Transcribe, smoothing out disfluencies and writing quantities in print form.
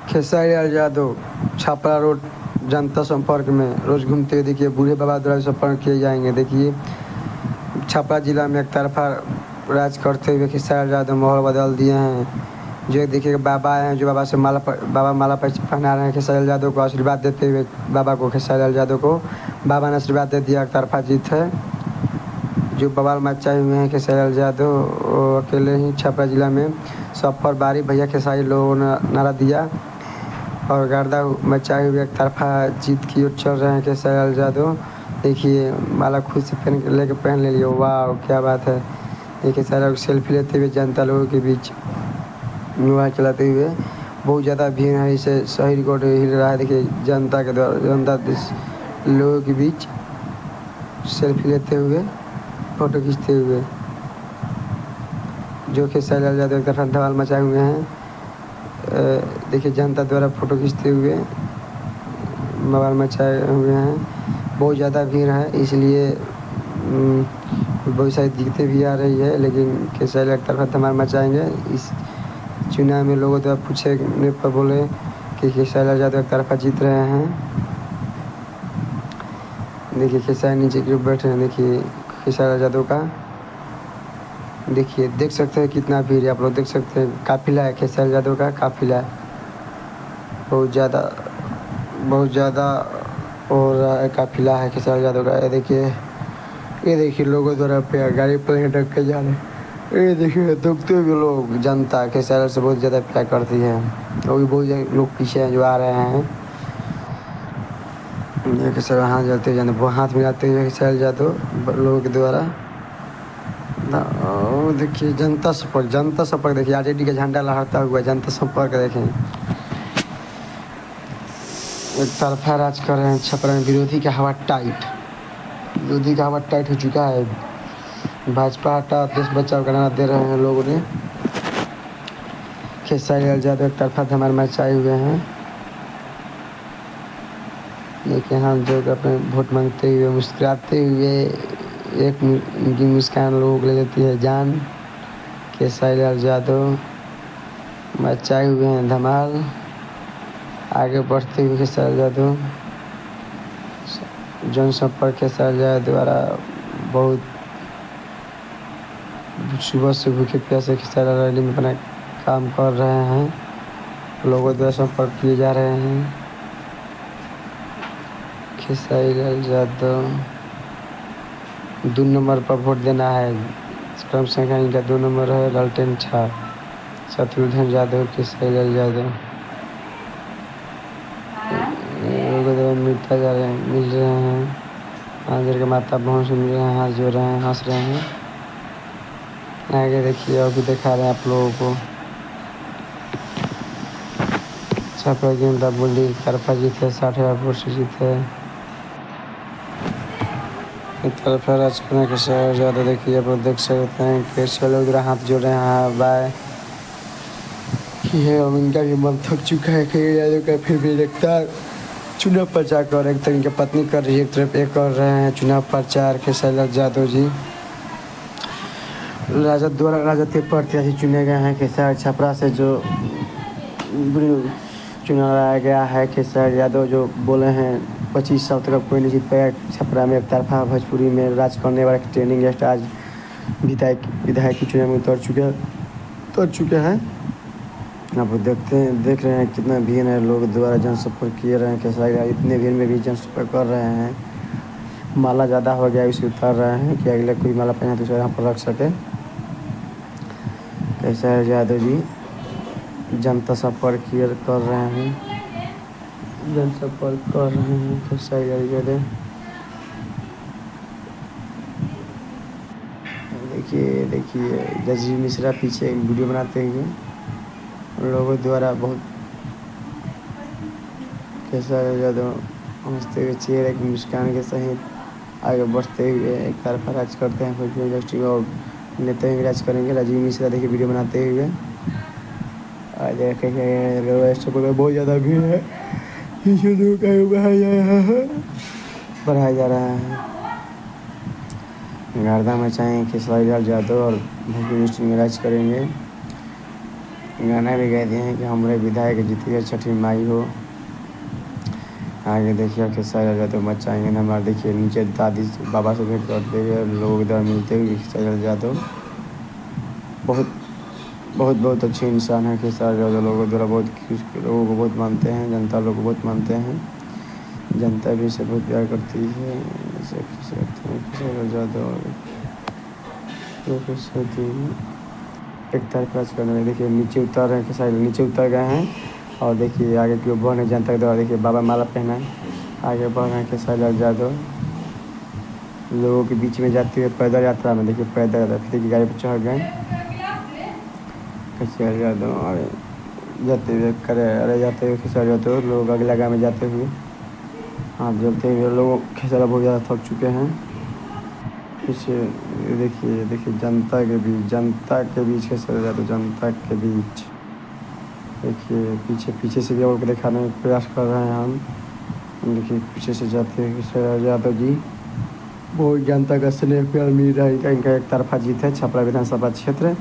Khesari Lal Yadav Chapra road जनता संपर्क में रोज़ घूमते हुए देखिए बूढ़े बाबा द्वारा संपर्क किए जाएंगे। देखिए छपरा जिला में एक तरफा राज करते हुए खेसारी लाल यादव माहौल बदल दिए हैं। जो देखिए बाबा हैं, जो बाबा से माला पहना रहे हैं खेसारी लाल यादव को आशीर्वाद देते हुए। बाबा को खेसारी लाल यादव को बाबा ने आशीर्वाद दे दिया, एक तरफा जीत है। जो बवाल मचाए हुए हैं खेसारी लाल यादव, वो अकेले ही छपरा जिला में सब पर बारी भैया खेसारी लोगों ने नारा दिया और गर्दा मचाए हुए एक तरफा जीत की ओर चल रहे हैं खेसारी लाल यादव। देखिए माला खुद से पहन ले लिया, वाह क्या बात है। देखिए सारा सेल्फी लेते हुए जनता लोगों के बीच मोबाइल चलाते हुए। बहुत ज़्यादा भीड़ है, इसे सही रिकॉर्ड हिल रहा है। देखिए जनता के द्वारा जनता लोगों के बीच सेल्फी लेते हुए, फ़ोटो खींचते हुए। जो खेसारी लाल यादव एक तरफा धमाल मचाए हुए हैं। देखिए जनता द्वारा फ़ोटो खींचते हुए बवाल मचाए हुए हैं। बहुत ज़्यादा भीड़ है, इसलिए बहुत सारी दिक्कतें भी आ रही है, लेकिन खेसारी एक तरफा धमाल मचाएंगे। इस चुनाव में लोगों द्वारा पूछने पर बोले कि खेसारी लाल यादव एक तरफा जीत रहे हैं। देखिए खेसारी नीचे की ओर बैठे हैं। देखिए खेसारी लाल यादव का देखिए देख सकते हैं कितना भीड़ है, आप लोग देख सकते हैं। काफिला है खेसारी यादव का, काफिला बहुत ज़्यादा हो रहा है। काफिला है खेसारी यादव का। ये देखिए लोगों द्वारा पे गाड़ी पर ढक के जा रहे हैं। ये देखिए दुखते हुए लोग, जनता खेसारी से बहुत ज़्यादा प्यार करती है। और भी बहुत लोग पीछे हैं जो आ रहे हैं। ये खेसारी हाथ जलते हुए हाथ मिलाते हुए खेसारी यादव लोगों के द्वारा। और देखिए जनता संपर्क देखिए आरजेडी का झंडा लहराता हुआ जनता संपर्क देखें। एक तरफा राज कर रहे हैं छपरा में। विरोधी का हवा टाइट हो चुका है। भाजपा हटा देश बचाओ का नारा दे रहे हैं लोगों ने। खेसारी लाल यादव एक तरफा धमाल मचाए हुए हैं। देखिए हाथ जोड़ अपने वोट मांगते हुए, मुस्कुराते हुए। एक उनकी मुस्कान लोगों को ले लेती है जान। खेसारी लाल यादव मचाए हुए हैं धमाल। आगे बढ़ते हुए खेसारी लाल यादव जनसंपर्क खेसारी लाल द्वारा बहुत सुबह से भूखे प्यासे खेसारी लाल रैली में अपना काम कर रहे हैं। लोगों द्वारा संपर्क किए जा रहे हैं। खेसारी लाल यादव 2 नंबर पर वोट देना है। क्रम संख्या इनका 2 नंबर है। लालटेन छाप शत्रुघ्न यादव, खेसारी लाल यादव मिल रहे हैं। हाथ के माता बहन से मिल रहे हैं, हाथ जोड़ रहे हैं, हंस रहे हैं। आगे देखिए और भी दिखा रहे हैं आप लोगों को। छपरा गेंदा बोली तरफा जीत है, 60,000 वोट से जीत है। तरफा राज करने के साथ ज़्यादा देखिए आप लोग देख सकते हैं कैसे लोग हाथ जोड़ रहे हैं। बाय ये इनका भी मन थक चुका है। यादव का फिर भी लगातार चुनाव प्रचार कर रहे हैं। एक तरह इनकी पत्नी कर रही है, एक तरफ एक कर रहे हैं चुनाव प्रचार। खेसारी लाल यादव जी राजद द्वारा राजद प्रत्याशी चुने गए हैं। खेसारी छपरा से जो चुना लाया गया है। खेसारी यादव जो बोले हैं 25 साल तक कोई नहीं जीत पाया छपरा में। एक तरफा भोजपुरी में राज करने वाले ट्रेनिंग स्टार आज विधायक की चुनाव में उतर चुके हैं। आप देख रहे हैं कितना भीड़ है। लोग द्वारा जनसंपर्क किए रहे हैं। खेसारी लाल इतने भीड़ में भी जनसंपर्क कर रहे हैं। माला ज़्यादा हो गया इसे उतार रहे हैं कि अगले कोई माला पहने तो उसे यहाँ पर रख सके। खेसारी यादव जी जनता संपर्क कर रहे हैं। जनसंपर्क कर रहे हैं खेसारी लाल यादव। देखिए राजीव मिश्रा पीछे वीडियो बनाते हुए लोगों द्वारा बहुत। खेसारी यादव हंसते हुए चेहरे की मुस्कान के सहित आगे बढ़ते हुए एक तरफा राज करते हैं भोजपुरी इंडस्ट्री में। और नेता भी राज करेंगे। राजीव मिश्रा देखिए वीडियो बनाते हुए। आज देखेंगे बहुत ज़्यादा भीड़ है, बढ़ाया जा रहा है। गर्दा मचाएँ खेसारी लाल यादव और भोजपुरी इंडस्ट्री में राज करेंगे। गाना भी गा दिए हैं कि हमारे विधायक जीतिए छठी माई हो। आगे देखिए खेसारी यादव मचाएंगे ना हमारे। देखिए नीचे दादी बाबा से भेंट करते हुए लोगों के द्वारा मिलते हुए खेसारी यादव बहुत बहुत बहुत अच्छे इंसान हैं। खेसारी यादव लोगों के द्वारा लोगों को बहुत मानते हैं, जनता लोग को बहुत मानते हैं, जनता भी इसे बहुत प्यार करती है। ऐसे खेसारी यादव एक तरफ राज करने में। देखिए नीचे उतर रहे हैं, खेसारी नीचे उतर गए हैं और देखिए आगे की ओर बढ़ रहे जनता के द्वारा। देखिए बाबा माला पहना है, आगे बढ़ रहे हैं खेसारी यादव लोगों के बीच में जाते हुए पैदल यात्रा में। देखिए पैदल यात्रा की गाड़ी पर चढ़ गए खेसारी यादव और जाते हुए अरे जाते हुए खेसारी यादव लोग अगला गाँव में जाते हुए हाथ जोड़ते हुए लोग खेसारी बहुत ज़्यादा थक चुके हैं। इसे देखिए जनता के बीच खेसारी यादव जनता के बीच। देखिए पीछे से भी और दिखाने का प्रयास कर रहे हैं हम। देखिए पीछे से जाते हैं खेसारी यादव जी, बहुत जनता का स्नेह प्यार मिल रहा है। इनका एक तरफा जीत है छपरा विधानसभा क्षेत्र।